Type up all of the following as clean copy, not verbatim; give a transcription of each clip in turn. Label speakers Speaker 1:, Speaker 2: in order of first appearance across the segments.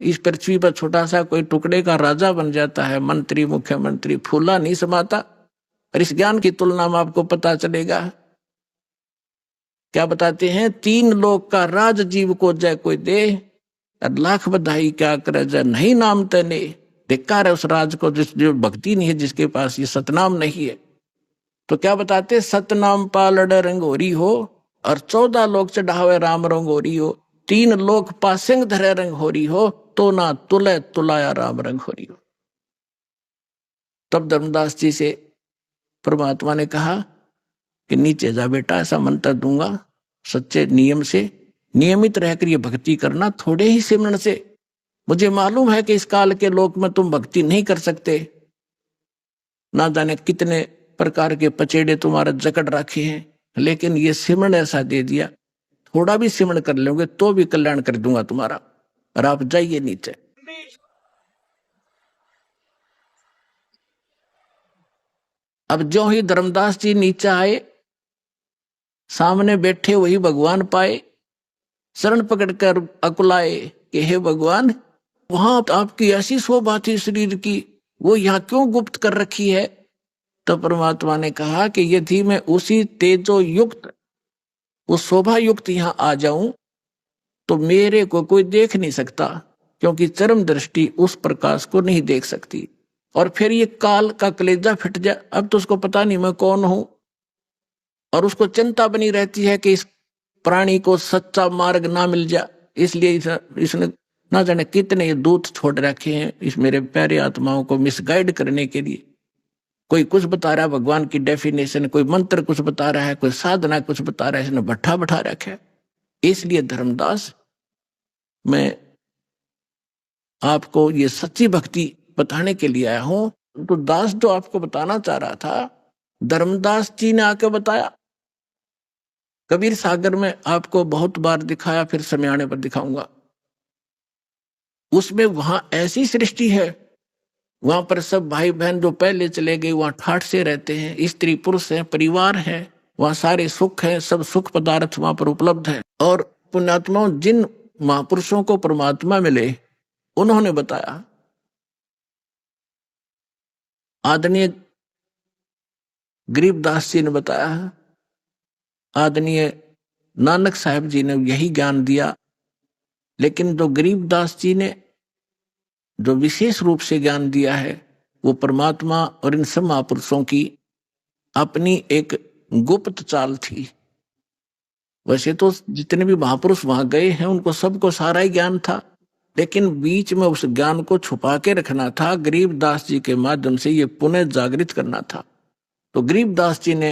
Speaker 1: इस पृथ्वी पर छोटा सा कोई टुकड़े का राजा बन जाता है, मंत्री मुख्यमंत्री, फूला नहीं समाता। और इस ज्ञान की तुलना में आपको पता चलेगा, क्या बताते हैं, 3 लोक का राज जीव को जय कोई दे, लाख बधाई क्या करे जय नहीं नाम तने। धिक्कार है उस राज को जिस जो भक्ति नहीं है, जिसके पास ये सतनाम नहीं है। तो क्या बताते, सतनाम पालड़ रंगोरी हो, और 14 लोक चढ़ावे राम रंगोरी हो, 3 लोक पासिंग धरे रंग होरी हो, तो ना तुले तुलाया राम रंग होरी हो। तब धर्मदास जी से परमात्मा ने कहा कि नीचे जा बेटा, ऐसा मंत्र दूंगा, सच्चे नियम से नियमित रहकर ये भक्ति करना, थोड़े ही सिमरन से। मुझे मालूम है कि इस काल के लोक में तुम भक्ति नहीं कर सकते, ना जाने कितने प्रकार के पचेड़े तुम्हारा जकड़ रखे हैं, लेकिन ये सिमरन ऐसा दे दिया, थोड़ा भी सिमरन कर लोगे तो भी कल्याण कर दूंगा तुम्हारा। और आप जाइए नीचे। अब जो ही धर्मदास जी नीचे आए, सामने बैठे वही भगवान पाए, शरण पकड़कर अकुलाए कि हे भगवान, वहां आपकी ऐसी शोभा थी शरीर की, वो यहाँ क्यों गुप्त कर रखी है। तो परमात्मा ने कहा कि यदि मैं उसी तेजो युक्त, उस शोभा युक्त यहाँ आ जाऊं तो मेरे को कोई देख नहीं सकता, क्योंकि चरम दृष्टि उस प्रकाश को नहीं देख सकती। और फिर ये काल का कलेजा फिट जाए, अब तो उसको पता नहीं मैं कौन हूं, और उसको चिंता बनी रहती है कि इस प्राणी को सच्चा मार्ग ना मिल जाए। इसलिए इसने ना जाने कितने दूत छोड़ रखे हैं इस मेरे प्यारे आत्माओं को मिसगाइड करने के लिए। कोई कुछ बता रहा है भगवान की डेफिनेशन, कोई मंत्र कुछ बता रहा है, कोई साधना कुछ बता रहा है, इसने भट्ठा बैठा रखा है। इसलिए धर्मदास, मैं आपको ये सच्ची भक्ति बताने के लिए आया हूं। तो दास जो आपको बताना चाह रहा था, धर्मदास जी ने आके बताया। कबीर सागर में आपको बहुत बार दिखाया, फिर समय आने पर दिखाऊंगा। उसमें वहां ऐसी सृष्टि है, वहां पर सब भाई बहन जो पहले चले गए वहां ठाठ से रहते हैं, स्त्री पुरुष है, परिवार है, वहां सारे सुख है, सब सुख पदार्थ वहां पर उपलब्ध है। और पुण्यात्माओं, जिन महापुरुषों को परमात्मा मिले उन्होंने बताया, आदरणीय गरीबदास जी ने बताया, आदरणीय नानक साहब जी ने यही ज्ञान दिया। लेकिन जो गरीबदास जी ने जो विशेष रूप से ज्ञान दिया है, वो परमात्मा और इन सब महापुरुषों की अपनी एक गुप्त चाल थी। वैसे तो जितने भी महापुरुष वहां गए हैं उनको सबको सारा ही ज्ञान था, लेकिन बीच में उस ज्ञान को छुपा के रखना था, गरीबदास जी के माध्यम से ये पुनः जागृत करना था। तो गरीबदास जी ने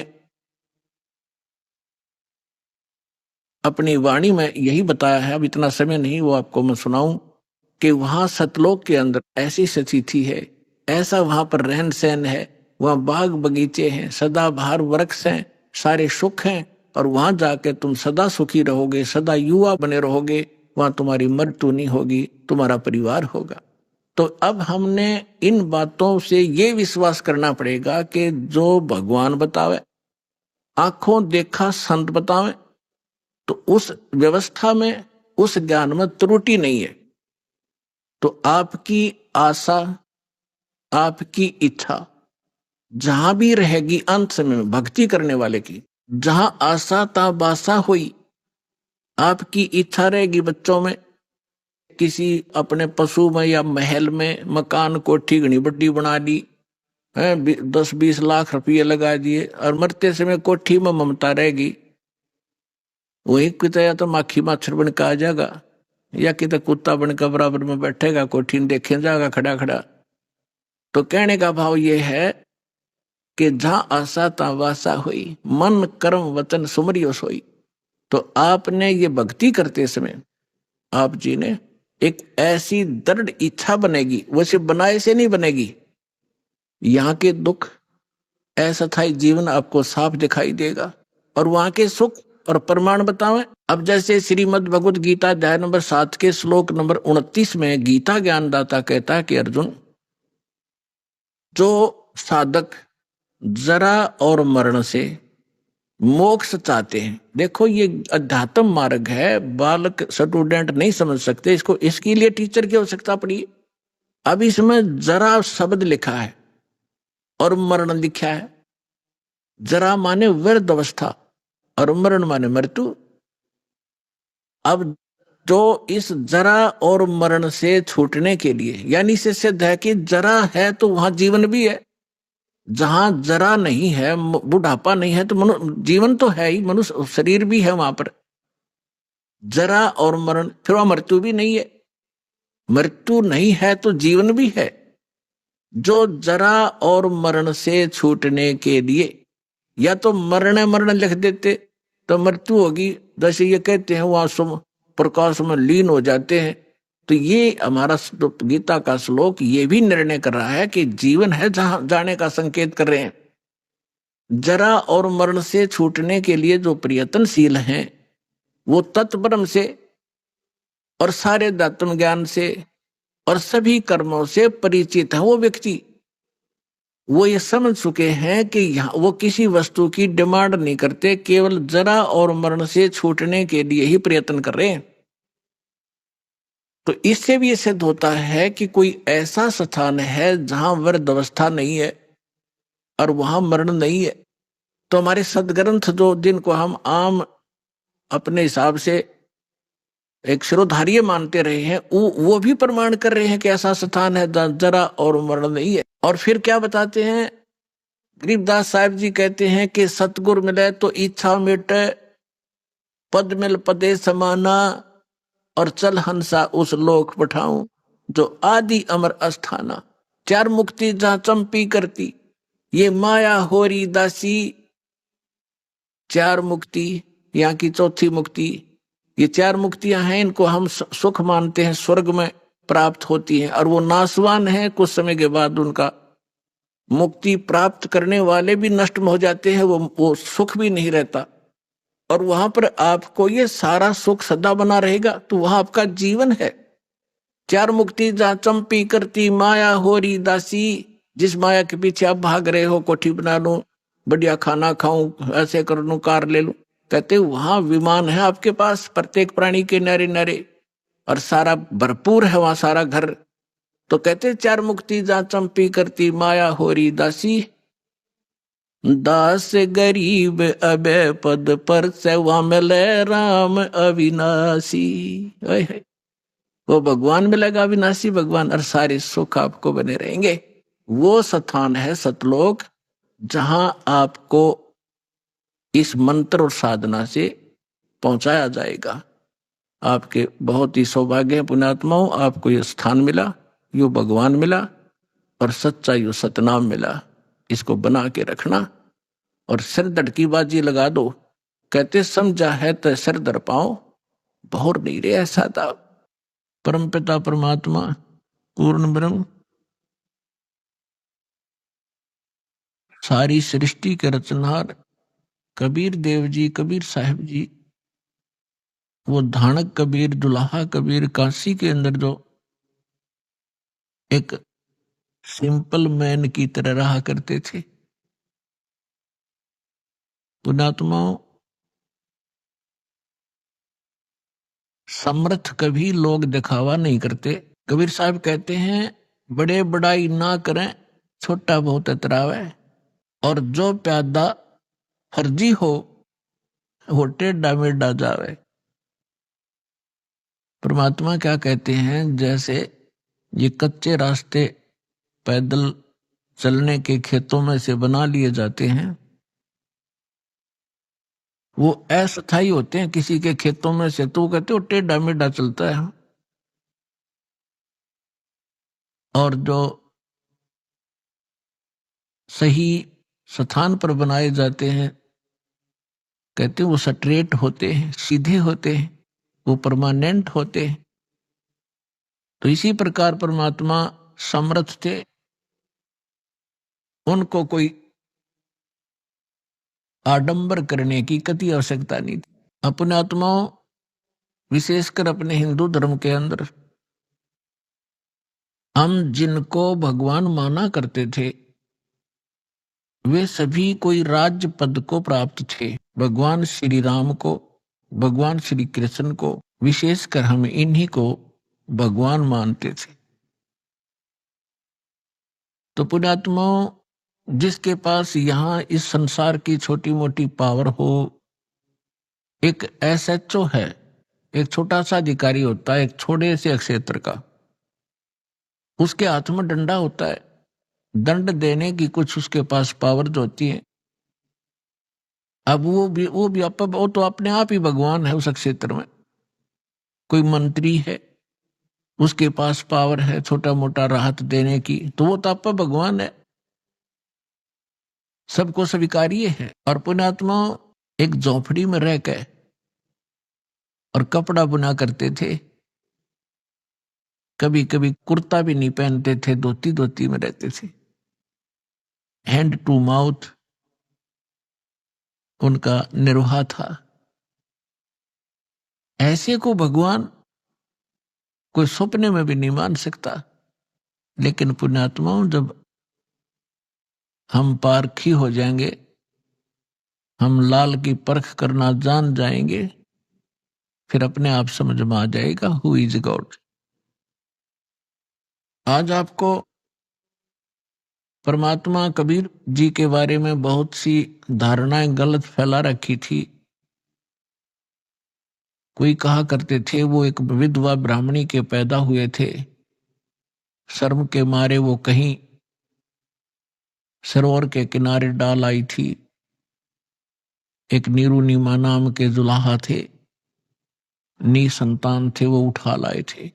Speaker 1: अपनी वाणी में यही बताया है, अब इतना समय नहीं वो आपको मैं सुनाऊं, कि वहां सतलोक के अंदर ऐसी स्थिति है, ऐसा वहां पर रहन सहन है, वहां बाग बगीचे हैं, सदाबहार वृक्ष हैं, सारे सुख हैं, और वहां जाके तुम सदा सुखी रहोगे, सदा युवा बने रहोगे, वहां तुम्हारी मृत्यु नहीं होगी, तुम्हारा परिवार होगा। तो अब हमने इन बातों से ये विश्वास करना पड़ेगा कि जो भगवान बतावे, आंखों देखा संत बतावे, तो उस व्यवस्था में, उस ज्ञान में त्रुटि नहीं है। तो आपकी आशा, आपकी इच्छा जहां भी रहेगी, अंत समय में भक्ति करने वाले की, जहां आशा ता बासा हुई, आपकी इच्छा रहेगी बच्चों में, किसी अपने पशु में या महल में मकान कोठी घनी बड्डी बना ली है, 10-20 लाख रुपये लगा दिए, और मरते समय कोठी में ममता रहेगी, वही कितना या तो माखी माछर बन के आ जाएगा, या कितना कुत्ता बनकर बराबर में बैठेगा, कोठी में देखे जाएगा खड़ा खड़ा। तो कहने का भाव ये है कि जहां आशा ता वासा हुई, मन कर्म वचन सुमरियो सोई। तो आपने ये भक्ति करते समय आप जी ने एक ऐसी दृढ़ इच्छा बनेगी, वैसे बनाए से नहीं बनेगी। यहाँ के दुख, अस्थायी जीवन आपको साफ दिखाई देगा, और वहां के सुख और प्रमाण बतावें। अब जैसे श्रीमद् भगवत गीता अध्याय नंबर 7 के श्लोक नंबर 29 में गीता ज्ञानदाता कहता है कि अर्जुन, जो साधक जरा और मरण से मोक्ष चाहते हैं। देखो ये अध्यात्म मार्ग है, बालक स्टूडेंट नहीं समझ सकते इसको, इसके लिए टीचर की आवश्यकता पड़ी। अब इसमें जरा शब्द लिखा है और मरण लिखा है। जरा माने वृद्ध अवस्था और मरण माने मृत्यु। अब तो इस जरा और मरण से छूटने के लिए, यानी इससे सिद्ध है कि जरा है तो वहां जीवन भी है, जहां जरा नहीं है, बुढ़ापा नहीं है, तो जीवन तो है ही, मनुष्य शरीर भी है वहां पर। जरा और मरण, फिर वहां मृत्यु भी नहीं है। मृत्यु नहीं है तो जीवन भी है। जो जरा और मरण से छूटने के लिए, या तो मरण मरण लिख देते तो मृत्यु होगी, जैसे ये कहते हैं वहां प्रकाश में लीन हो जाते हैं। तो ये हमारा गीता का श्लोक ये भी निर्णय कर रहा है कि जीवन है जहां जाने का संकेत कर रहे हैं। जरा और मरण से छूटने के लिए जो प्रयत्नशील हैं, वो तत्परम से और सारे दात्म ज्ञान से और सभी कर्मों से परिचित है वो व्यक्ति। वो ये समझ चुके हैं कि यहाँ वो किसी वस्तु की डिमांड नहीं करते, केवल जरा और मरण से छूटने के लिए ही प्रयत्न कर रहे हैं। तो इससे भी ये सिद्ध होता है कि कोई ऐसा स्थान है जहां वृद्ध अवस्था नहीं है और वहां मरण नहीं है। तो हमारे सदग्रंथ जो, जिनको हम आम अपने हिसाब से एक शिरोधार्य मानते रहे हैं, वो भी प्रमाण कर रहे हैं कि ऐसा स्थान है जहां जरा और मरण नहीं है। और फिर क्या बताते हैं गरीबदास साहब जी, कहते हैं कि सतगुर मिले तो इच्छा मिटे, पद मिल पदे समाना, और चल हंसा उस लोक पठाऊं जो आदि अमर अस्थाना। चार मुक्ति जहां चंपी करती, ये माया होरी दासी। चार मुक्ति, यहाँ की चौथी मुक्ति, ये चार मुक्तियां हैं, इनको हम सुख मानते हैं, स्वर्ग में प्राप्त होती हैं, और वो नाशवान है, कुछ समय के बाद उनका मुक्ति प्राप्त करने वाले भी नष्ट हो जाते हैं, वो सुख भी नहीं रहता। और वहां पर आपको ये सारा सुख सदा बना रहेगा, तो वहां आपका जीवन है। चार मुक्ति जहां चंपी करती, माया होरी दासी। जिस माया के पीछे आप भाग रहे हो, कोठी बना लूं, बढ़िया खाना खाऊं, ऐसे कर लूं, कार ले लूं, कहते वहां विमान है आपके पास, प्रत्येक प्राणी के नारे नारे, और सारा भरपूर है वहां सारा घर। तो कहते चार मुक्ति जहां चंपी करती, माया होरी दासी। दास गरीब अबे पद पर से वहां मिले राम अविनाशी। वो भगवान मिलेगा अविनाशी भगवान, और सारे सुख आपको बने रहेंगे। वो स्थान है सतलोक, जहां आपको इस मंत्र और साधना से पहुंचाया जाएगा। आपके बहुत ही सौभाग्य है पुण्यात्माओं, आपको ये स्थान मिला, यो भगवान मिला, और सच्चा यो सतनाम मिला। इसको बना के रखना और सिर धड़ की बाजी लगा दो। कहते समझा है तो सिर धड़ पाओ, बहुर नहीं रे ऐसा था। परम पिता परमात्मा पूर्ण ब्रह्म, सारी सृष्टि के रचनहार कबीर देव जी, कबीर साहिब जी, वो धानक कबीर, दुल्हा कबीर, काशी के अंदर जो एक सिंपल मैन की तरह रहा करते थे। पुण्यात्माओं, समर्थ कभी लोग दिखावा नहीं करते। कबीर साहब कहते हैं बड़े बड़ाई ना करें, छोटा बहुत इतरावे, और जो प्यादा फर्जी हो वो टेढ़ा मेढ़ा जावे। परमात्मा क्या कहते हैं, जैसे ये कच्चे रास्ते पैदल चलने के खेतों में से बना लिए जाते हैं, वो अस्थायी होते हैं किसी के खेतों में से, तो कहते हो टेढ़ा मेढ़ा चलता है। और जो सही स्थान पर बनाए जाते हैं, कहते हैं वो स्ट्रेट होते हैं, सीधे होते हैं, वो परमानेंट होते हैं। तो इसी प्रकार परमात्मा समर्थ थे, उनको कोई आडंबर करने की कति आवश्यकता नहीं थी। अपने आत्माओं, विशेषकर अपने हिंदू धर्म के अंदर हम जिनको भगवान माना करते थे, वे सभी कोई राज्य पद को प्राप्त थे। भगवान श्री राम को, भगवान श्री कृष्ण को, विशेषकर हम इन्हीं को भगवान मानते थे। तो पुण्यात्माओं, जिसके पास यहाँ इस संसार की छोटी मोटी पावर हो, एक एसएचओ है, एक छोटा सा अधिकारी होता है एक छोटे से क्षेत्र का, उसके हाथ में डंडा होता है, दंड देने की कुछ उसके पास पावर जो होती है। अब वो तो अपने आप ही भगवान है उस क्षेत्र में। कोई मंत्री है, उसके पास पावर है छोटा मोटा राहत देने की, तो वो तो आपका भगवान है, सबको स्वीकार्य है। और पुण्यात्मा एक झोपड़ी में रह के और कपड़ा बुना करते थे, कभी कभी कुर्ता भी नहीं पहनते थे, धोती धोती में रहते थे, हैंड टू माउथ उनका निर्वाह था। ऐसे को भगवान कोई सपने में भी नहीं मान सकता। लेकिन पुण्यात्माओं, जब हम पारखी हो जाएंगे, हम लाल की परख करना जान जाएंगे, फिर अपने आप समझ में आ जाएगा हु इज गॉड। आज आपको परमात्मा कबीर जी के बारे में बहुत सी धारणाएं गलत फैला रखी थी। कोई कहा करते थे वो एक विधवा ब्राह्मणी के पैदा हुए थे, शर्म के मारे वो कहीं सरोवर के किनारे डाल आई थी। एक नीरू नीमा नाम के जुलाहा थे, नी संतान थे, वो उठा लाए थे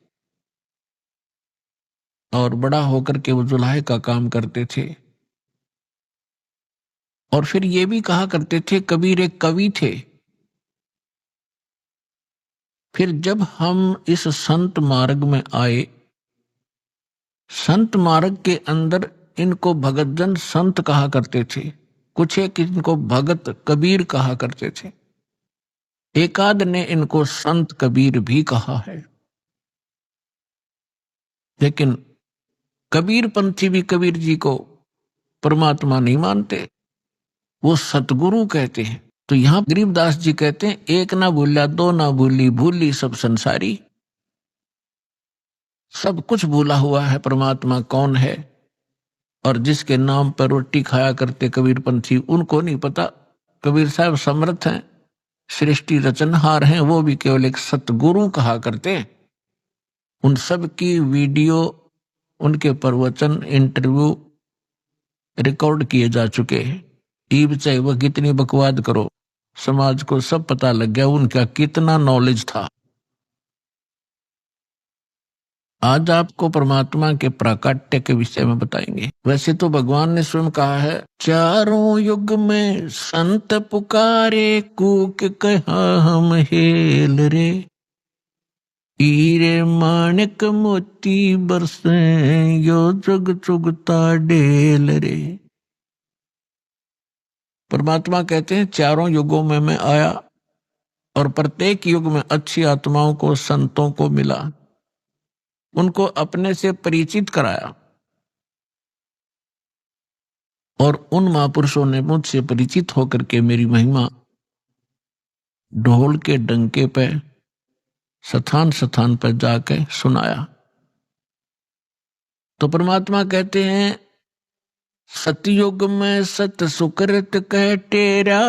Speaker 1: और बड़ा होकर के वो जुलाहे का काम करते थे। और फिर ये भी कहा करते थे कबीर एक कवि थे। फिर जब हम इस संत मार्ग में आए, संत मार्ग के अंदर इनको भगतजन संत कहा करते थे, कुछ एक इनको भगत कबीर कहा करते थे, एकाद ने इनको संत कबीर भी कहा है। लेकिन कबीर पंथी भी कबीर जी को परमात्मा नहीं मानते, वो सतगुरु कहते हैं। तो यहां गरीबदास जी कहते हैं, एक ना भूला दो ना भूली, भूली सब संसारी। सब कुछ भूला हुआ है परमात्मा कौन है। और जिसके नाम पर रोटी खाया करते कबीर पंथी, उनको नहीं पता कबीर साहब समर्थ हैं, सृष्टि रचनहार हैं, वो भी केवल एक सतगुरु कहा करते हैं। उन सब की वीडियो, उनके प्रवचन, इंटरव्यू रिकॉर्ड किए जा चुके हैं। ईब चाहे वह कितनी बकवाद करो, समाज को सब पता लग गया उनका कितना नॉलेज था। आज आपको परमात्मा के प्राकट्य के विषय में बताएंगे। वैसे तो भगवान ने स्वयं कहा है, चारों युग में संत पुकारे, कूक कहा हम हेल रे, हीरे माणिक मोती बरसे, यो जुग चुगता डेल रे। परमात्मा कहते हैं चारों युगों में मैं आया और प्रत्येक युग में अच्छी आत्माओं को, संतों को मिला, उनको अपने से परिचित कराया और उन महापुरुषों ने मुझसे परिचित होकर के मेरी महिमा ढोल के डंके पे स्थान स्थान पर जाकर सुनाया। तो परमात्मा कहते हैं, सतयुग में सत सुकृत कह टेरा,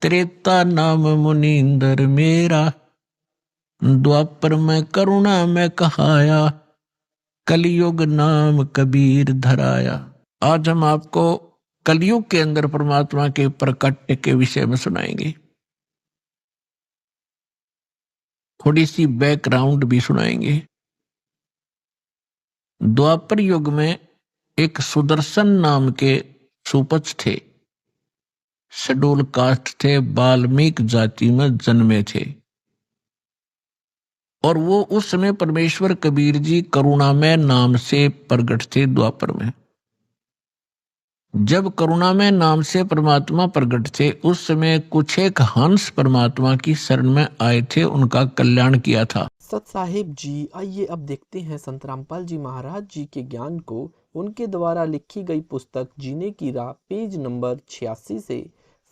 Speaker 1: त्रेता नाम मुनींदर मेरा, द्वापर में करुणा में कहाया, कलयुग नाम कबीर धराया। आज हम आपको कलयुग के अंदर परमात्मा के प्रकट के विषय में सुनाएंगे, थोड़ी सी बैकग्राउंड भी सुनाएंगे। द्वापर युग में एक सुदर्शन नाम के सुपच थे, शेड्यूल कास्ट थे, वाल्मीकि जाति में जन्मे थे। और वो उस समय परमेश्वर कबीर जी करुणामय नाम से प्रकट थे द्वापर में। जब करुणामय नाम से परमात्मा प्रकट थे, उस समय कुछ एक हंस परमात्मा की शरण में आए थे, उनका कल्याण किया था।
Speaker 2: सत साहिब जी, आइए अब देखते हैं संत रामपाल जी महाराज जी के ज्ञान को उनके द्वारा लिखी गई पुस्तक जीने की राह पेज नंबर 86 से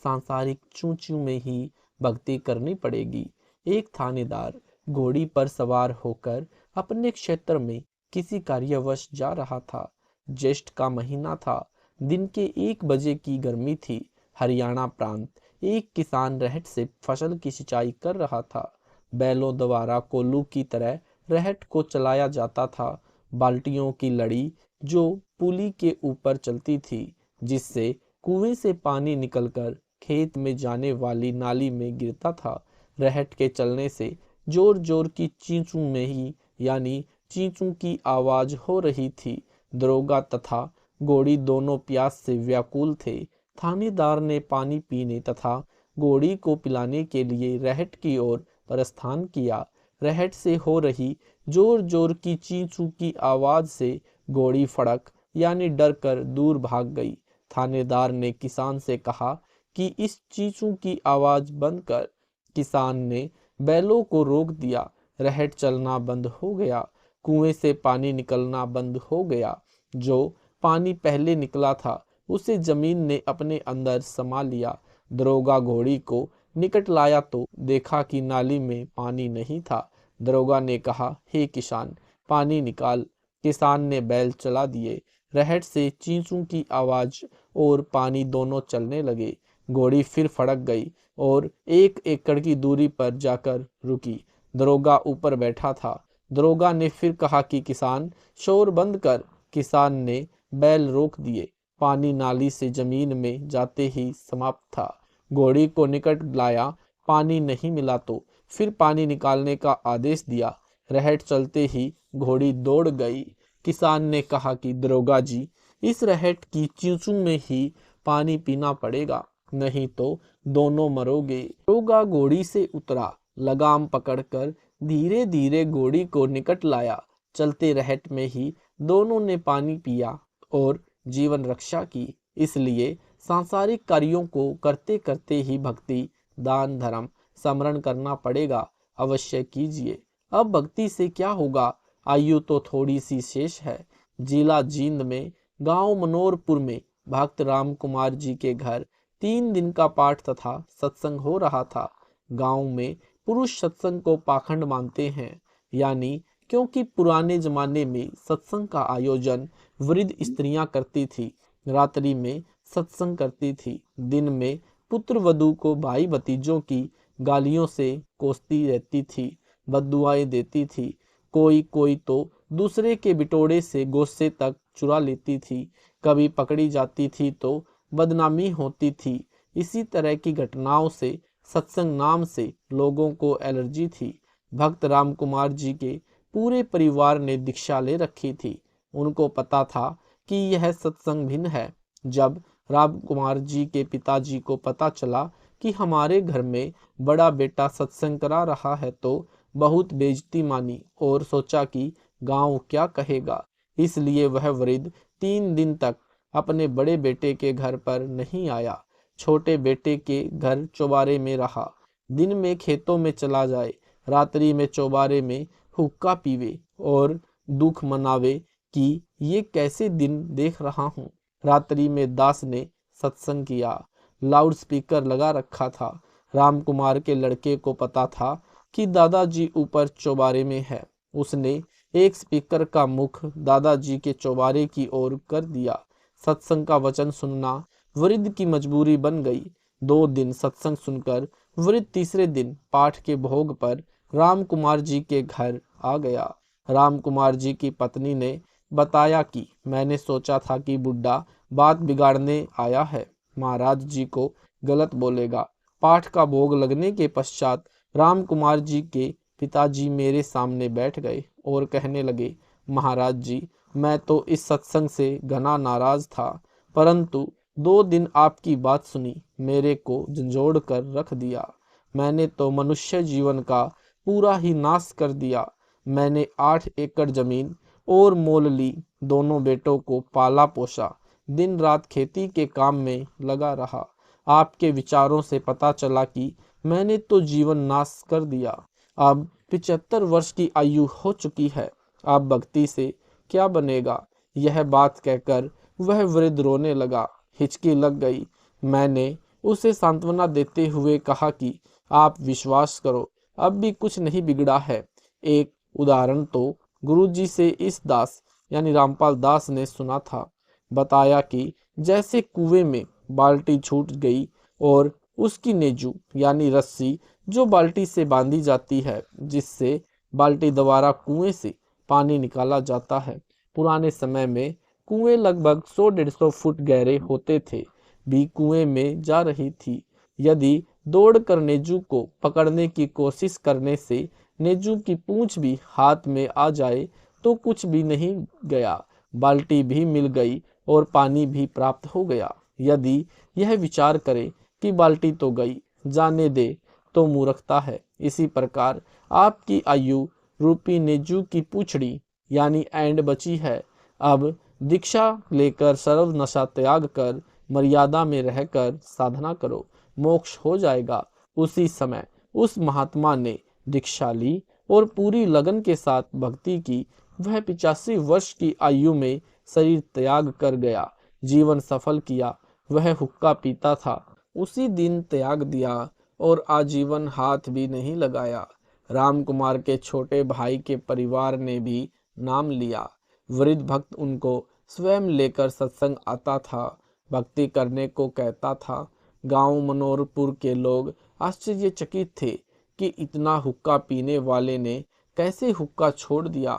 Speaker 2: सांसारिक चूं-चूं में ही भक्ति करनी पड़ेगी। एक थानेदार घोड़ी पर सवार होकर अपने क्षेत्र में किसी कार्यवश जा रहा था। ज्येष्ठ का महीना था। दिन के 1 बजे की गर्मी थी। हरियाणा प्रांत एक किसान रहट से फसल की सिंचाई कर रहा था। बैलों द्वारा कोल्हू की तरह रहट को चलाया जाता था। बाल्टियों की लड़ी जो पुली के ऊपर चलती थी, जिससे कुएं से पानी निकलकर खेत में जाने वाली नाली में गिरता था। रहट के चलने से जोर जोर की चींचू में ही यानी चींचू की आवाज हो रही थी। दरोगा तथा घोड़ी दोनों प्यास से व्याकुल थे। थानेदार ने पानी पीने तथा घोड़ी को पिलाने के लिए रहट की ओर प्रस्थान किया। रहट से हो रही जोर जोर की चींचू की आवाज से घोड़ी फड़क यानी डर कर दूर भाग गई। थानेदार ने किसान से कहा कि इस चींचू की आवाज बंद कर। किसान ने बैलों को रोक दिया। रहट चलना बंद हो गया। कुएं से पानी निकलना बंद हो गया। जो पानी पहले निकला था उसे जमीन ने अपने अंदर समा लिया। दरोगा घोड़ी को निकट लाया तो देखा कि नाली में पानी नहीं था। दरोगा ने कहा, हे किसान, पानी निकाल। किसान ने बैल चला दिए। रहट से चींचू की आवाज और पानी दोनों चलने लगे। घोड़ी फिर फड़क गई और 1 एकड़ की दूरी पर जाकर रुकी। दरोगा ऊपर बैठा था। दरोगा ने फिर कहा कि किसान, शोर बंद कर। किसान ने बैल रोक दिए। पानी नाली से जमीन में जाते ही समाप्त था। घोड़ी को निकट लाया, पानी नहीं मिला तो फिर पानी निकालने का आदेश दिया। रहट चलते ही घोड़ी दौड़ गई। किसान ने कहा कि दरोगा जी, इस रहट की चींचू में ही पानी पीना पड़ेगा, नहीं तो दोनों मरोगे। दरोगा घोड़ी से उतरा, लगाम पकड़कर धीरे धीरे घोड़ी को निकट लाया। चलते रहट में ही दोनों ने पानी पिया और जीवन रक्षा की। इसलिए सांसारिक कार्यों को करते करते ही भक्ति, दान, धर्म, स्मरण करना पड़ेगा। अवश्य कीजिए। अब भक्ति से क्या होगा? आयु तो थोड़ी सी शेष है। जिला जींद में गांव मनोरपुर में भक्त राम कुमार जी के घर 3 दिन का पाठ तथा सत्संग हो रहा था। गांव में पुरुष सत्संग को पाखंड मानते हैं, यानी क्योंकि पुराने जमाने में सत्संग का आयोजन वृद्ध स्त्रियां करती थी, रात्रि में सत्संग करती थी, दिन में पुत्र वधू को भाई भतीजों की गालियों से कोसती रहती थी, बद्दुआएं देती थी। कोई कोई तो दूसरे के बिटोड़े से गोसे तक चुरा लेती थी। कभी पकड़ी जाती थी तो बदनामी होती थी। इसी तरह की घटनाओं से सत्संग नाम से लोगों को एलर्जी थी। भक्त राम कुमार जी के पूरे परिवार ने दीक्षा ले रखी थी। उनको पता था कि यह सत्संग भिन्न है। जब राम कुमार जी के पिताजी को पता चला कि हमारे घर में बड़ा बेटा सत्संग करा रहा है तो बहुत बेइज्जती मानी और सोचा कि गांव क्या कहेगा। इसलिए वह वृद्ध 3 दिन तक अपने बड़े बेटे के घर पर नहीं आया। छोटे बेटे के घर चौबारे में रहा। दिन में खेतों में चला जाए, रात्रि में चौबारे में हुक्का पीवे और दुख मनावे कि ये कैसे दिन देख रहा हूँ। रात्रि में दास ने सत्संग किया। लाउड स्पीकर लगा रखा था। राम कुमार के लड़के को पता था कि दादाजी ऊपर चौबारे में है। उसने एक स्पीकर का मुख दादाजी के चौबारे की ओर कर दिया। सत्संग का वचन सुनना वृद्ध की मजबूरी बन गई। 2 दिन सत्संग सुनकर वृद्ध तीसरे दिन पाठ के भोग पर राम कुमार जी के घर आ गया। राम कुमार जी की पत्नी ने बताया कि मैंने सोचा था कि बुड्ढा बात बिगाड़ने आया है, महाराज जी को गलत बोलेगा। पाठ का भोग लगने के पश्चात राम कुमार जी के पिताजी मेरे सामने बैठ गए और कहने लगे, महाराज जी, मैं तो इस सत्संग से घना नाराज था, परंतु 2 दिन आपकी बात सुनी, मेरे को झंझोड़ कर रख दिया। मैंने तो मनुष्य जीवन का पूरा ही नाश कर दिया। मैंने 8 एकड़ जमीन और मोल ली। दोनों बेटों को पाला पोसा। दिन रात खेती के काम में लगा रहा। आपके विचारों से पता चला कि मैंने तो जीवन नाश कर दिया। अब 75 वर्ष की आयु हो चुकी है। अब भक्ति से क्या बनेगा? यह बात कहकर वह वृद्ध रोने लगा। हिचकी लग गई। मैंने उसे सांत्वना देते हुए कहा कि आप विश्वास करो, अब भी कुछ नहीं बिगड़ा है। एक उदाहरण तो गुरुजी से इस दास यानी रामपाल दास ने सुना था। बताया कि जैसे कुएं में बाल्टी छूट गई और उसकी नेजू यानी रस्सी जो बाल्टी से बांधी जाती है, जिससे बाल्टी द्वारा कुएं से पानी निकाला जाता है। पुराने समय में कुएं लगभग 100-150 फुट गहरे होते थे, भी कुएं में जा रही थी। यदि दौड़कर नेजू को पकड़ने की कोशिश करने से नेजू की पूंछ भी हाथ में आ जाए तो कुछ भी नहीं गया, बाल्टी भी मिल गई और पानी भी प्राप्त हो गया। यदि यह विचार करे कि बाल्टी तो गई, जाने दे, तो मूर्खता है। इसी प्रकार आपकी आयु रूपी नेजू की पूछड़ी यानी एंड बची है। अब दीक्षा लेकर सर्व नशा त्याग कर मर्यादा में रहकर साधना करो, मोक्ष हो जाएगा। उसी समय उस महात्मा ने दीक्षा ली और पूरी लगन के साथ भक्ति की। वह 85 वर्ष की आयु में शरीर त्याग कर गया, जीवन सफल किया। वह हुक्का पीता था, उसी दिन त्याग दिया और आजीवन हाथ भी नहीं लगाया। राम कुमार के छोटे भाई के परिवार ने भी नाम लिया। वृद्ध भक्त उनको स्वयं लेकर सत्संग आता था, भक्ति करने को कहता था। गांव मनोहरपुर के लोग आश्चर्यचकित थे कि इतना हुक्का पीने वाले ने कैसे हुक्का छोड़ दिया।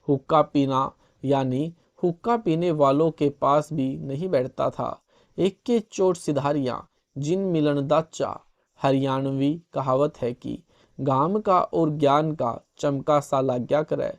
Speaker 2: हुक्का पीना यानी हुक्का पीने वालों के पास भी नहीं बैठता था। एक के चोट सिधारियां जिन मिलन दाचा। हरियाणवी कहावत है कि गाम का और ज्ञान का चमका सा लाग्या करे।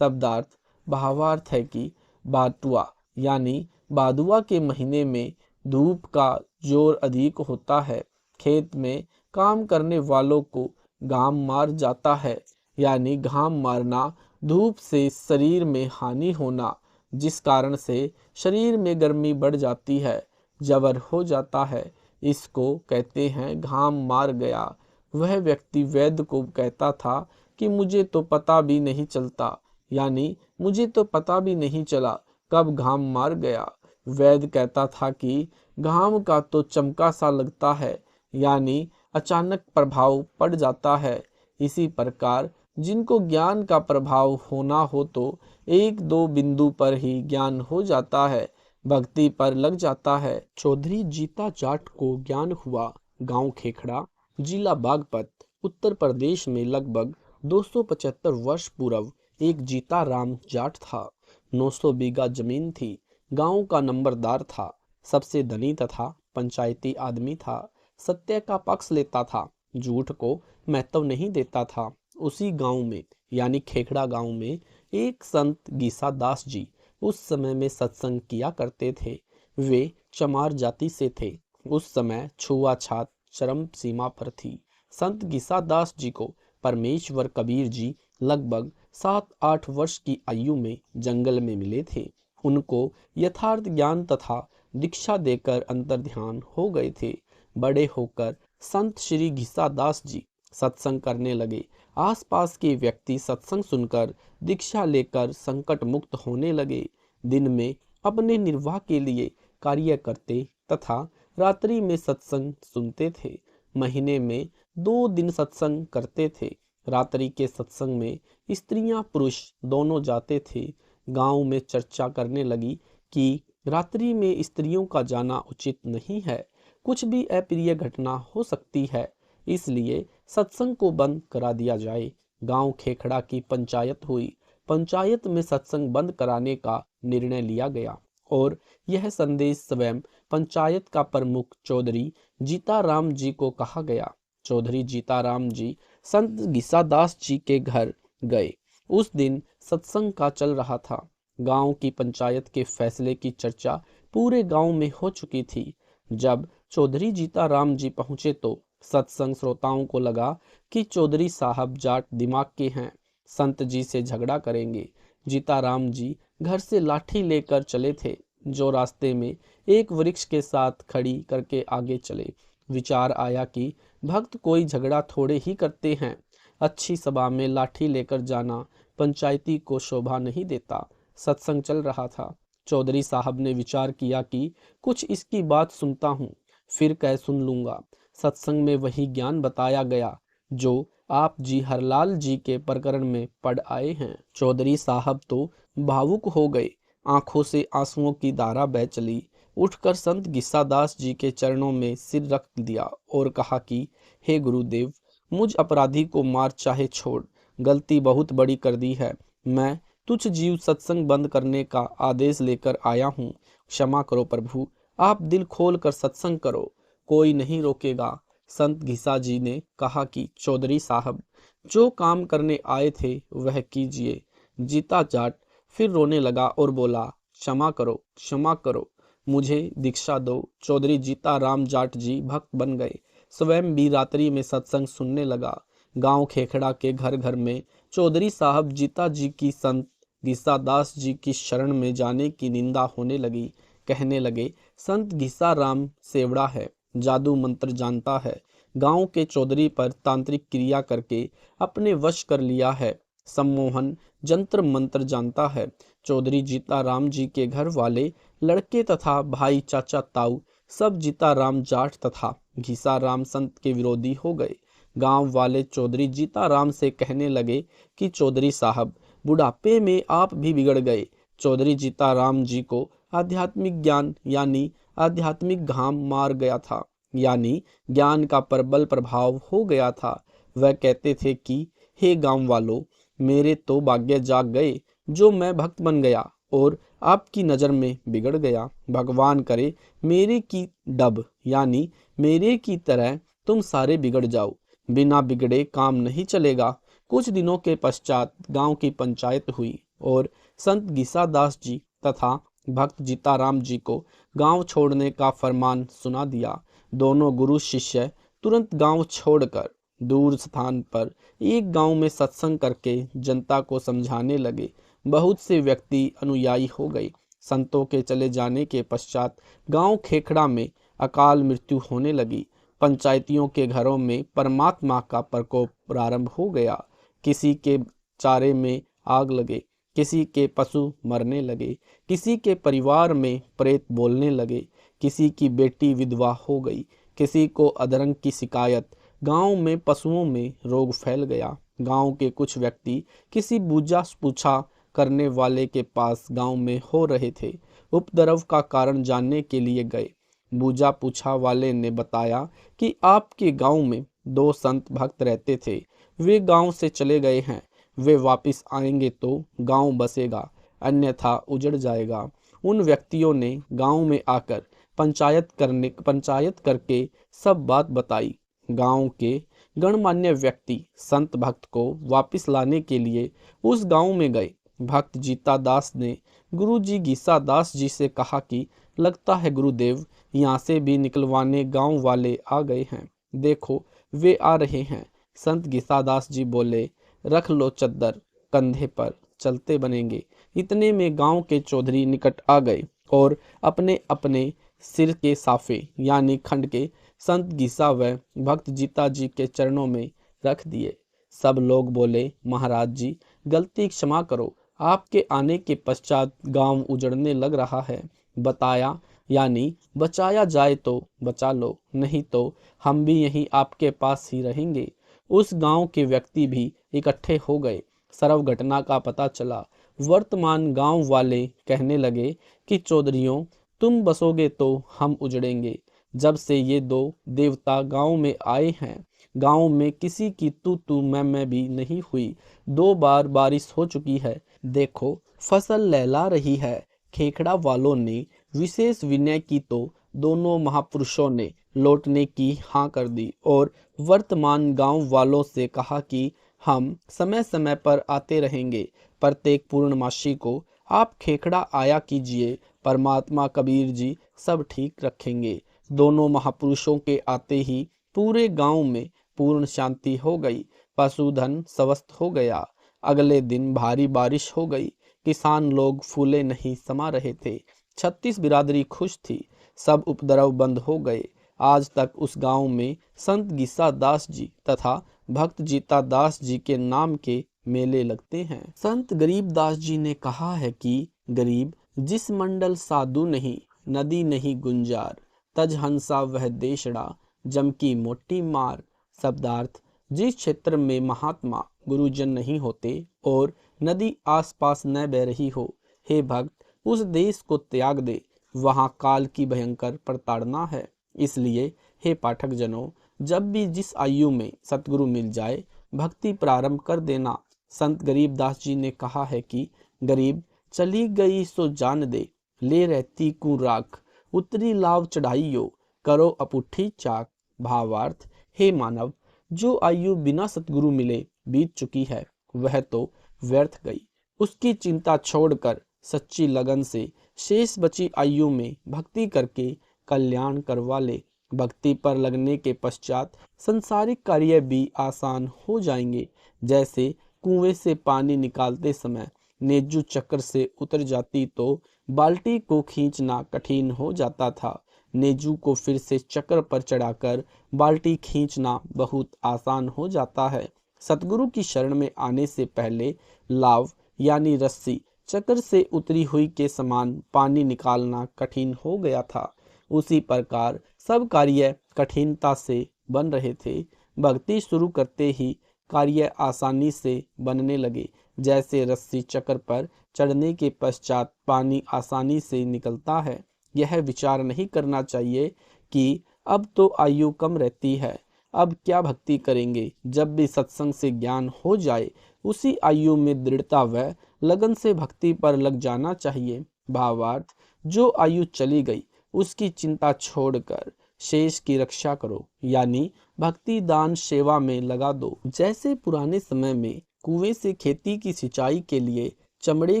Speaker 2: शब्दार्थ भावार्थ है कि बातुआ यानी बादुआ के महीने में धूप का जोर अधिक होता है। खेत में काम करने वालों को घाम मार जाता है, यानी घाम मारना, धूप से शरीर में हानि होना, जिस कारण से शरीर में गर्मी बढ़ जाती है, जबर हो जाता है। इसको कहते हैं घाम मार गया। वह व्यक्ति वैद्य को कहता था कि मुझे तो पता भी नहीं चलता, यानी मुझे तो पता भी नहीं चला कब घाम मार गया। वैद्य कहता था कि घाम का तो चमका सा लगता है, यानी अचानक प्रभाव पड़ जाता है। इसी प्रकार जिनको ज्ञान का प्रभाव होना हो तो एक दो बिंदु पर ही ज्ञान हो जाता है, भक्ति पर लग जाता है। चौधरी जीता जाट को ज्ञान हुआ। गांव खेखड़ा, जिला बागपत, उत्तर प्रदेश में लगभग 275 वर्ष पूर्व एक जीता राम जाट था। 900 बीघा जमीन थी। गांव का नंबरदार था, सबसे धनी तथा पंचायती आदमी था। सत्य का पक्ष लेता था, झूठ को महत्व नहीं देता था। उसी गांव में यानी खेखड़ा गांव में एक संत गीसा दास जी उस समय में सत्संग किया करते थे। वे चमार जाति से थे। उस समय छुआछात चरम सीमा पर थी। संत गीसा दास जी को परमेश्वर कबीर जी लगभग 7-8 वर्ष की आयु में जंगल में मिले थे। उनको यथार्थ ज्ञान तथा दीक्षा देकर अंतर्ध्यान हो गए थे। बड़े होकर संत श्री गीसा दास जी सत्संग करने लगे। आसपास के व्यक्ति सत्संग सुनकर दीक्षा लेकर संकट मुक्त होने लगे। दिन में अपने निर्वाह के लिए कार्य करते तथा रात्रि में सत्संग सुनते थे। महीने में 2 दिन सत्संग करते थे। रात्रि के सत्संग में स्त्रियां पुरुष दोनों जाते थे। गांव में चर्चा करने लगी कि रात्रि में स्त्रियों का जाना उचित नहीं है, कुछ भी अप्रिय घटना हो सकती है, इसलिए सत्संग को बंद करा दिया जाए। गांव खेखड़ा की पंचायत हुई। पंचायत में सत्संग बंद कराने का निर्णय लिया गया और यह संदेश स्वयं पंचायत का प्रमुख चौधरी जीताराम जी को कहा गया। चौधरी जीताराम जी संत गीसादास जी के घर गए। उस दिन सत्संग का चल रहा था। गांव की पंचायत के फैसले की चर्चा पूरे गांव में हो चुकी थी। जब चौधरी जीताराम जी पहुंचे तो सत्संग श्रोताओं को लगा कि चौधरी साहब जाट दिमाग के हैं, संत जी से झगड़ा करेंगे। जीताराम जी घर से लाठी लेकर चले थे, जो रास्ते में एक वृक्ष के साथ खड़ी करके आगे चले। विचार आया कि भक्त कोई झगड़ा थोड़े ही करते हैं, अच्छी सभा में लाठी लेकर जाना पंचायती को शोभा नहीं देता। सत्संग चल रहा था। चौधरी साहब ने विचार किया कि कुछ इसकी बात सुनता हूँ। फिर कह सुन लूँगा। सत्संग में वही ज्ञान बताया गया जो आप जी हरलाल जी के प्रकरण में पढ़ आए हैं। चौधरी साहब तो भावुक हो गए, आंखों से आंसुओं की धारा बह चली। उठकर संत गिस्सादास जी के चरणों में सिर रख दिया और कहा कि हे गुरुदेव, मुझ अपराधी को मार चाहे छोड़, गलती बहुत बड़ी कर दी है। मैं तुझ जीव सत्संग बंद करने का आदेश लेकर आया हूँ। क्षमा करो प्रभु, आप दिल खोल कर सत्संग करो, कोई नहीं रोकेगा। संत घिसा जी ने कहा कि चौधरी साहब, जो काम करने आए थे वह कीजिए। जीता जाट फिर रोने लगा और बोला, क्षमा करो, मुझे दीक्षा दो। चौधरी जीता राम जाट जी भक्त बन गए। स्वयं भी रात्रि में सत्संग सुनने लगा। गांव खेखड़ा के घर घर में चौधरी साहब जीता जी की संत घिसादास जी की शरण में जाने की निंदा होने लगी। कहने लगे, संत घिसा राम सेवड़ा है, जादू मंत्र जानता है, गांव के चौधरी पर तांत्रिक क्रिया करके अपने वश कर लिया है, सम्मोहन जंत्र मंत्र जानता है। चौधरी जीता राम जी के घर वाले लड़के तथा भाई चाचा ताऊ सब जीता राम जाट तथा घिसा राम संत के विरोधी हो गए। गांव वाले चौधरी जीता राम से कहने लगे कि चौधरी साहब, बुढ़ापे में आप भी बिगड़ गए। चौधरी जीता राम जी को आध्यात्मिक ज्ञान यानी आध्यात्मिक घाम मार गया था, यानी ज्ञान का प्रबल प्रभाव हो गया था। वह कहते थे कि हे गांव वालों, मेरे तो भाग्य जाग गए जो मैं भक्त बन गया और आपकी नज़र में बिगड़ गया। भगवान करे मेरे की डब यानी मेरे की तरह तुम सारे बिगड़ जाओ, बिना बिगड़े काम नहीं चलेगा। कुछ दिनों के पश्चात गांव की पंचायत हुई और संत गिसादास जी तथा भक्त जीताराम जी को गांव छोड़ने का फरमान सुना दिया। दोनों गुरु शिष्य तुरंत गांव छोड़कर दूर स्थान पर एक गांव में सत्संग करके जनता को समझाने लगे। बहुत से व्यक्ति अनुयायी हो गए। संतों के चले जाने के पश्चात गांव खेखड़ा में अकाल मृत्यु होने लगी। पंचायतियों के घरों में परमात्मा का प्रकोप प्रारंभ हो गया। किसी के चारे में आग लगे, किसी के पशु मरने लगे, किसी के परिवार में प्रेत बोलने लगे, किसी की बेटी विधवा हो गई, किसी को अधरंग की शिकायत। गांव में पशुओं में रोग फैल गया। गांव के कुछ व्यक्ति किसी बूझा पूछा करने वाले के पास गांव में हो रहे थे। उपद्रव का कारण जानने के लिए गए। बूझा पूछा वाले ने बताया कि आपके गांव में 2 संत भक्त रहते थे, वे गांव से चले गए हैं। वे वापस आएंगे तो गांव बसेगा, अन्यथा उजड़ जाएगा। उन व्यक्तियों ने गांव में आकर पंचायत करके सब बात बताई। गांव के गणमान्य व्यक्ति संत भक्त को वापस लाने के लिए उस गांव में गए। भक्त जीता दास ने गुरु जी घिसा दास जी से कहा कि लगता है गुरुदेव, यहाँ से भी निकलवाने गांव वाले आ गए हैं, देखो वे आ रहे हैं। संत घिसा दास जी बोले, रख लो चद्दर कंधे पर, चलते बनेंगे। इतने में गांव के चौधरी निकट आ गए और अपने अपने सिर के साफे यानी खंड के संत घिसा व भक्त जीता जी के चरणों में रख दिए। सब लोग बोले, महाराज जी गलती क्षमा करो, आपके आने के पश्चात गांव उजड़ने लग रहा है। बताया यानी बचाया जाए तो बचा लो, नहीं तो हम भी यहीं आपके पास ही रहेंगे। उस गांव के व्यक्ति भी इकट्ठे हो गए। सर्व घटना का पता चला। वर्तमान गांव वाले कहने लगे कि चौधरियों, तुम बसोगे तो हम उजड़ेंगे। जब से ये 2 देवता गांव में आए हैं, गांव में किसी की तू मैं भी नहीं हुई। 2 बार बारिश हो चुकी है, देखो फसल लहला रही है। खेखड़ा वालों ने विशेष विनय की तो दोनों महापुरुषों ने लौटने की हाँ कर दी और वर्तमान गांव वालों से कहा कि हम समय समय पर आते रहेंगे। प्रत्येक पूर्णमासी को आप खेखड़ा आया कीजिए, परमात्मा कबीर जी सब ठीक रखेंगे। दोनों महापुरुषों के आते ही पूरे गांव में पूर्ण शांति हो गई। पशुधन स्वस्थ हो गया। अगले दिन भारी बारिश हो गई। किसान लोग फूले नहीं समा रहे थे। 36 बिरादरी खुश थी। सब उपद्रव बंद हो गए। आज तक उस गांव में संत गिस्सा दास जी तथा भक्त जीता दास जी के नाम के मेले लगते हैं। संत गरीब दास जी ने कहा है कि गरीब जिस मंडल साधु नहीं, नदी नहीं गुंजार, तज हंसा वह देशड़ा, जम की मोटी मार। शब्दार्थ, जिस क्षेत्र में महात्मा गुरुजन नहीं होते और नदी आसपास न बह रही हो, हे भक्त उस देश को त्याग दे, वहाँ काल की भयंकर प्रताड़ना है। इसलिए हे पाठक जनों, जब भी जिस आयु में सतगुरु मिल जाए, भक्ति प्रारंभ कर देना। संत गरीबदास जी ने कहा है कि गरीब चली गई सो जान दे, ले रहती कु राख, उतरी लाव चढ़ाइयो, करो अपुट्ठी चाक। भावार्थ, हे मानव, जो आयु बिना सतगुरु मिले बीत चुकी है, वह तो व्यर्थ गई। उसकी चिंता छोड़कर सच्ची लगन से शेष बची आयु में भक्ति करके कल्याण करवा ले। भक्ति पर लगने के पश्चात संसारिक कार्य भी आसान हो जाएंगे। जैसे कुएं से पानी निकालते समय नेजू चक्र से उतर जाती तो बाल्टी को खींचना कठिन हो जाता था। नेजू को फिर से चक्र पर चढ़ाकर बाल्टी खींचना बहुत आसान हो जाता है। सतगुरु की शरण में आने से पहले लाव यानी रस्सी चक्र से उतरी हुई के समान पानी निकालना कठिन हो गया था। उसी प्रकार सब कार्य कठिनता से बन रहे थे। भक्ति शुरू करते ही कार्य आसानी से बनने लगे। जैसे रस्सी चक्र पर चढ़ने के पश्चात पानी आसानी से निकलता है। यह विचार नहीं करना चाहिए कि अब तो आयु कम रहती है, अब क्या भक्ति करेंगे। जब भी सत्संग से ज्ञान हो जाए, उसी आयु में दृढ़ता व लगन से भक्ति पर लग जाना चाहिए। भावार्थ, जो आयु चली गई उसकी चिंता छोड़कर शेष की रक्षा करो, यानी भक्ति दान सेवा में लगा दो। जैसे पुराने समय में कुएं से खेती की सिंचाई के लिए चमड़े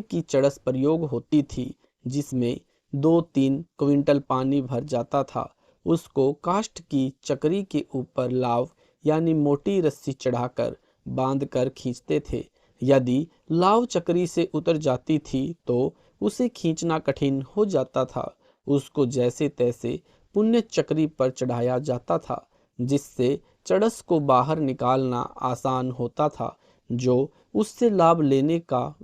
Speaker 2: की चड़स प्रयोग होती थी, जिसमें 2-3 क्विंटल पानी भर जाता था। उसको काष्ठ की चकरी के ऊपर लाव यानी मोटी रस्सी चढ़ाकर बांधकर खींचते थे। यदि लाव चकरी से उतर जाती थी तो उसे खींचना कठिन हो जाता था। उसको जैसे तैसे पुण्य चक्री पर चढ़ाया जाता था, जिससे चड़स को बाहर निकालना आसान होता था, जो उससे लाभ लेने का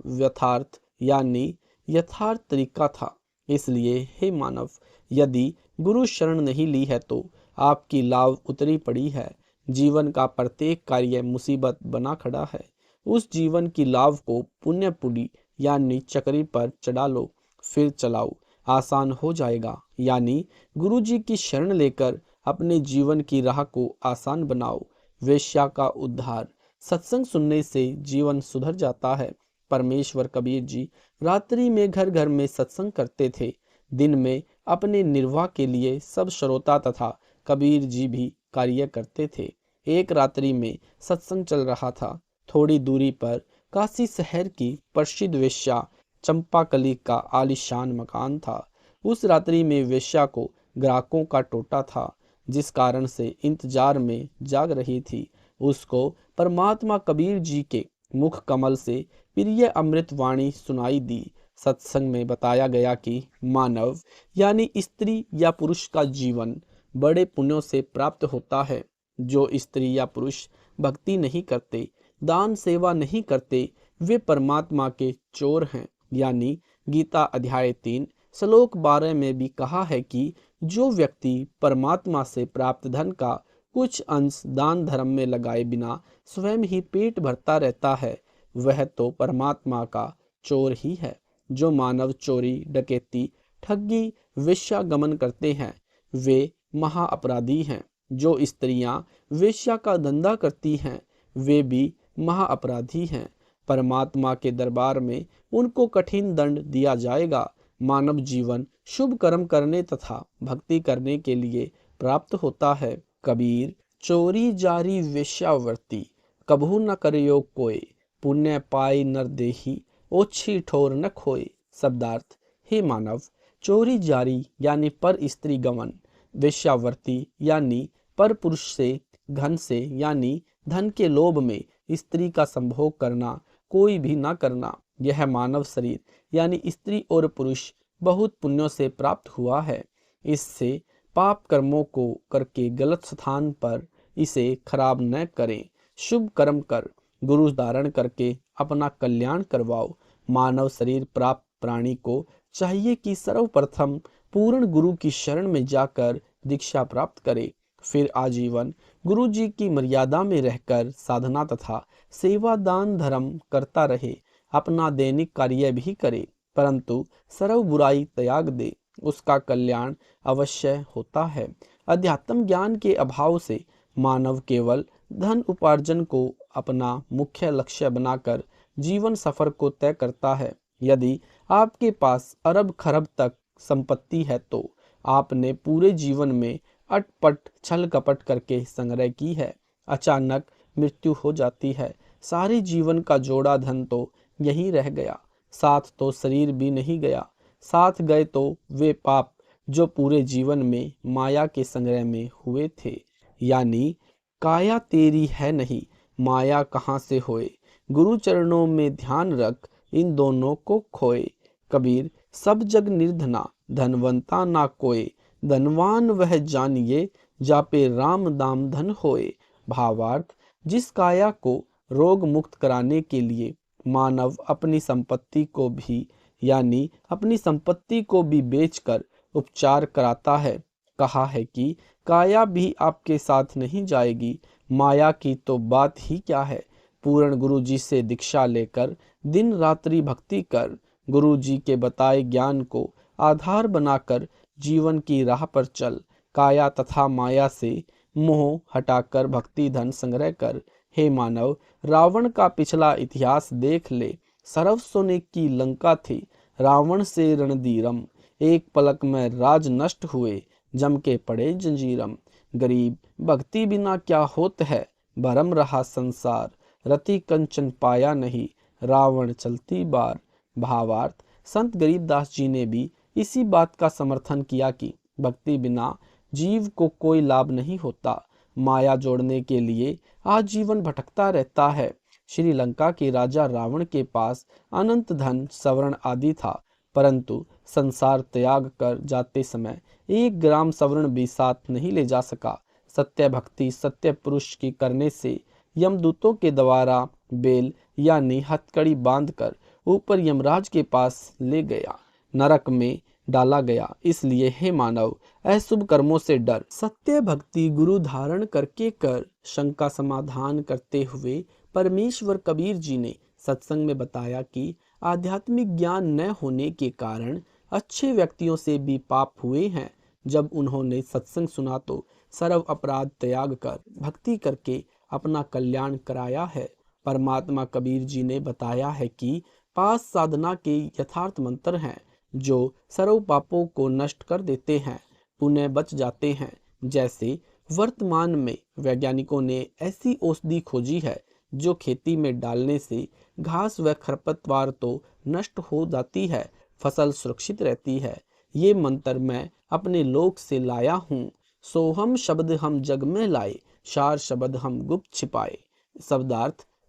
Speaker 2: यथार्थ तरीका था। इसलिए हे मानव, यदि गुरु शरण नहीं ली है तो आपकी लाव उतरी पड़ी है। जीवन का प्रत्येक कार्य मुसीबत बना खड़ा है। उस जीवन की लाव को पुण्य पुड़ी यानी चक्री पर चढ़ा लो, फिर चलाओ, आसान हो जाएगा। यानी गुरु जी की शरण लेकर अपने जीवन की राह को आसान बनाओ। वेश्या का उद्धार, सत्संग सुनने से जीवन सुधर जाता है। परमेश्वर कबीर जी रात्रि में घर घर में सत्संग करते थे। दिन में अपने निर्वाह के लिए सब श्रोता तथा कबीर जी भी कार्य करते थे। एक रात्रि में सत्संग चल रहा था। थोड़ी दूरी पर काशी शहर की प्रसिद्ध वेश्या चंपाकली का आलीशान मकान था। उस रात्रि में वेश्या को ग्राहकों का टोटा था, जिस कारण से इंतजार में जाग रही थी। उसको परमात्मा कबीर जी के मुख कमल से प्रिय अमृत वाणी सुनाई दी। सत्संग में बताया गया कि मानव यानी स्त्री या पुरुष का जीवन बड़े पुण्यों से प्राप्त होता है। जो स्त्री या पुरुष भक्ति नहीं करते, दान सेवा नहीं करते, वे परमात्मा के चोर हैं। यानी गीता अध्याय 3 श्लोक 12 में भी कहा है कि जो व्यक्ति परमात्मा से प्राप्त धन का कुछ अंश दान धर्म में लगाए बिना स्वयं ही पेट भरता रहता है, वह तो परमात्मा का चोर ही है। जो मानव चोरी, डकैती, ठगी, वेश्यागमन करते हैं, वे महा अपराधी हैं। जो स्त्रियां वेश्या का धंधा करती हैं, वे भी महा अपराधी हैं। परमात्मा के दरबार में उनको कठिन दंड दिया जाएगा। मानव जीवन शुभ कर्म करने तथा भक्ति करने के लिए प्राप्त होता है। कबीर, चोरी जारी वेश्यावर्ती, कभू न करयो कोय, पुण्य पाई नर देही, ओछी ठोर न खोए। शब्दार्थ, हे मानव, चोरी जारी यानी पर स्त्री गमन, वेश्यावर्ती यानी पर पुरुष से घन से यानी धन के लोभ में स्त्री का संभोग करना, कोई भी ना करना। यह मानव शरीर यानी स्त्री और पुरुष बहुत पुण्यों से प्राप्त हुआ है। इससे पाप कर्मों को करके गलत स्थान पर इसे खराब न करें। शुभ कर्म कर गुरु धारण करके अपना कल्याण करवाओ। मानव शरीर प्राप्त प्राणी को चाहिए कि सर्वप्रथम पूर्ण गुरु की शरण में जाकर दीक्षा प्राप्त करे, फिर आजीवन गुरु जी की मर्यादा में रहकर साधना तथा सेवा दान धर्म करता रहे, अपना दैनिक कार्य भी करे, परंतु सर्व बुराई त्याग दे, उसका कल्याण अवश्य होता है। अध्यात्म ज्ञान के अभाव से मानव केवल धन उपार्जन को अपना मुख्य लक्ष्य बनाकर जीवन सफर को तय करता है। यदि आपके पास अरब खरब तक संपत्ति है तो आपने पूरे जीवन में अटपट छल कपट करके संग्रह की है। अचानक मृत्यु हो जाती है, सारे जीवन का जोड़ा धन तो यहीं रह गया, साथ तो शरीर भी नहीं गया, साथ गए तो वे पाप जो पूरे जीवन में माया के संग्रह में हुए थे। यानी काया तेरी है नहीं, माया कहाँ से होए, गुरु चरणों में ध्यान रख, इन दोनों को खोए। कबीर सब जग निर्धना, धनवंता ना कोय, धनवान वह जानिए, जापे राम दाम धन होए। भावार्थ, जिस काया को रोग मुक्त कराने के लिए मानव अपनी संपत्ति को भी यानी अपनी संपत्ति को भी बेचकर उपचार कराता है, कहा है कि काया भी आपके साथ नहीं जाएगी, माया की तो बात ही क्या है। पूर्ण गुरु जी से दीक्षा लेकर दिन रात्रि भक्ति कर, गुरु जी के बताए ज्ञान को आधार बनाकर जीवन की राह पर चल, काया तथा माया से मोह हटाकर भक्ति धन संग्रह कर। हे मानव, रावण का पिछला इतिहास देख ले, सरव सोने की लंका थी, रावण से रणधीरम, एक पलक में राज नष्ट हुए, जम के पड़े जंजीरम। गरीब भक्ति बिना क्या होत है, भरम रहा संसार, रति कंचन पाया नहीं, रावण चलती बार। भावार्थ, संत गरीबदास जी ने भी इसी बात का समर्थन किया कि भक्ति बिना जीव को कोई लाभ नहीं होता, माया जोड़ने के लिए आजीवन भटकता रहता है। श्रीलंका के राजा रावण के पास अनंत धन स्वर्ण आदि था, परंतु संसार त्याग कर जाते समय 1 ग्राम स्वर्ण भी साथ नहीं ले जा सका। सत्य भक्ति सत्य पुरुष की करने से यमदूतों के द्वारा बेल यानी हथकड़ी बांधकर ऊपर यमराज के पास ले गया, नरक में डाला गया। इसलिए हे मानव, अशुभ कर्मों से डर, सत्य भक्ति गुरु धारण करके कर। शंका समाधान करते हुए परमेश्वर कबीर जी ने सत्संग में बताया कि आध्यात्मिक ज्ञान न होने के कारण अच्छे व्यक्तियों से भी पाप हुए हैं। जब उन्होंने सत्संग सुना तो सर्व अपराध त्याग कर भक्ति करके अपना कल्याण कराया है। परमात्मा कबीर जी ने बताया है कि 5 साधना के यथार्थ मंत्र हैं जो सर्व पापों को नष्ट कर देते हैं, पुण्य बच जाते हैं। जैसे वर्तमान में वैज्ञानिकों ने ऐसी औषधि खोजी है जो खेती में डालने से घास व खरपतवार तो नष्ट हो जाती है, फसल सुरक्षित रहती है। ये मंत्र मैं अपने लोक से लाया हूँ, सोहम शब्द हम जग में लाए, शार शब्द हम गुप्त छिपाए।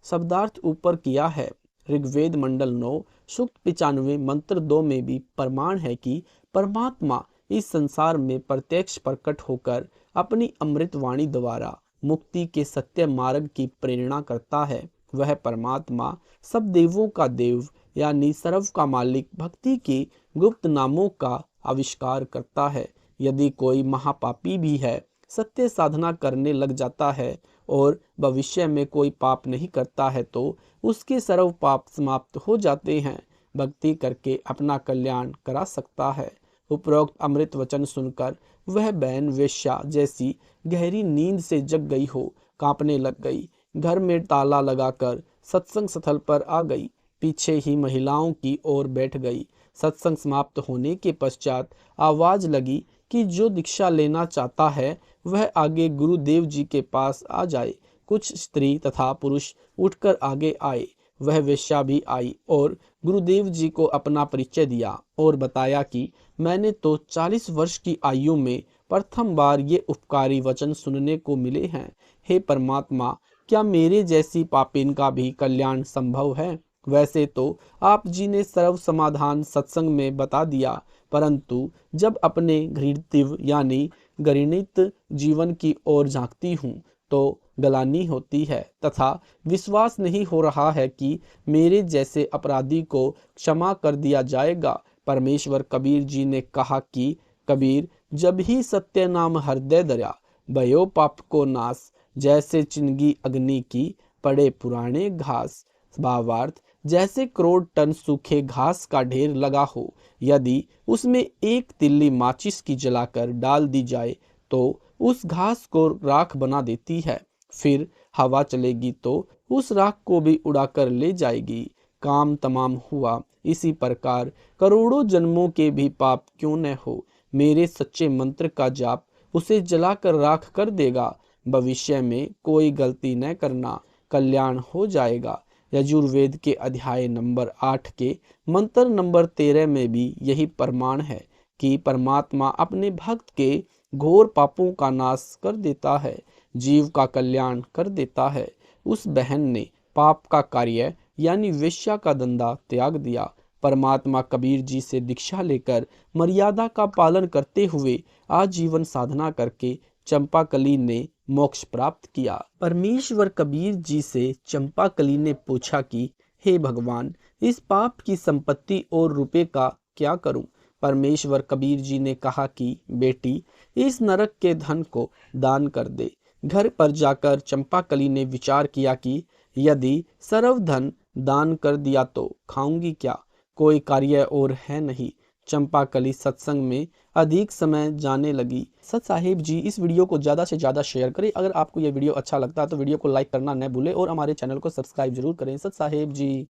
Speaker 2: शब्दार्थ ऊपर किया है। ऋग्वेद मंडल 9 सूक्त 95 मंत्र 2 में भी प्रमाण है कि परमात्मा इस संसार में प्रत्यक्ष प्रकट होकर अपनी अमृत वाणी द्वारा मुक्ति के सत्य मार्ग की प्रेरणा करता है। वह परमात्मा सब देवों का देव यानी सर्व का मालिक भक्ति के गुप्त नामों का आविष्कार करता है। यदि कोई महापापी भी है, सत्य साधना करने लग जाता है और भविष्य में कोई पाप नहीं करता है तो उसके सर्व पाप समाप्त हो जाते हैं। भक्ति करके अपना कल्याण करा सकता है। उपरोक्त अमृत वचन सुनकर वह बहन वेश्या जैसी गहरी नींद से जग गई हो, कांपने लग गई। घर में ताला लगाकर सत्संग स्थल पर आ गई, पीछे ही महिलाओं की ओर बैठ गई। सत्संग समाप्त होने के पश्चात आवाज लगी कि जो दीक्षा लेना चाहता है वह आगे गुरुदेव जी के पास आ जाए। कुछ स्त्री तथा पुरुष उठकर आगे आए। वह वेश्या भी आई और गुरुदेव जी को अपना परिचय दिया और बताया कि मैंने तो 40 वर्ष की आयु में प्रथम बार ये उपकारी वचन सुनने को मिले हैं। हे परमात्मा, क्या मेरे जैसी पापिन का भी कल्याण संभव है? वैसे तो आप जी ने सर्व समाधान सत्संग में बता दिया, परंतु जब अपने घृणित यानी घृणित जीवन की ओर झांकती हूँ तो गलानी होती है तथा विश्वास नहीं हो रहा है कि मेरे जैसे अपराधी को क्षमा कर दिया जाएगा। परमेश्वर कबीर जी ने कहा कि कबीर, जब ही सत्य नाम हृदय दया, भयो पाप को नाश, जैसे चिंगी अग्नि की पड़े पुराने घास। भावार्थ, जैसे करोड़ टन सूखे घास का ढेर लगा हो, यदि उसमें एक तिल्ली माचिस की जलाकर डाल दी जाए तो उस घास को राख बना देती है, फिर हवा चलेगी तो उस राख को भी उड़ाकर ले जाएगी। काम तमाम हुआ। इसी प्रकार करोड़ों जन्मों के भी पाप क्यों न हो, मेरे सच्चे मंत्र का जाप उसे जलाकर राख कर देगा। भविष्य में कोई गलती न करना, कल्याण हो जाएगा। यजुर्वेद के अध्याय नंबर 8 के मंत्र नंबर 13 में भी यही प्रमाण है कि परमात्मा अपने भक्त के घोर पापों का नाश कर देता है, जीव का कल्याण कर देता है। उस बहन ने पाप का कार्य यानी वेश्या का धंधा त्याग दिया। परमात्मा कबीर जी से दीक्षा लेकर मर्यादा का पालन करते हुए आजीवन साधना करके चंपाकली ने मोक्ष प्राप्त किया। परमेश्वर कबीर जी से चंपाकली ने पूछा कि हे भगवान, इस पाप की संपत्ति और रुपए का क्या करूं? परमेश्वर कबीर जी ने कहा कि बेटी, इस नरक के धन को दान कर दे। घर पर जाकर चंपाकली ने विचार किया कि यदि सर्व धन दान कर दिया तो खाऊंगी क्या, कोई कार्य और है नहीं। चंपाकली सत्संग में अधिक समय जाने लगी। सत साहिब जी, इस वीडियो को ज़्यादा से ज़्यादा शेयर करें। अगर आपको यह वीडियो अच्छा लगता है तो वीडियो को लाइक करना न भूलें और हमारे चैनल को सब्सक्राइब जरूर करें। सत साहिब जी।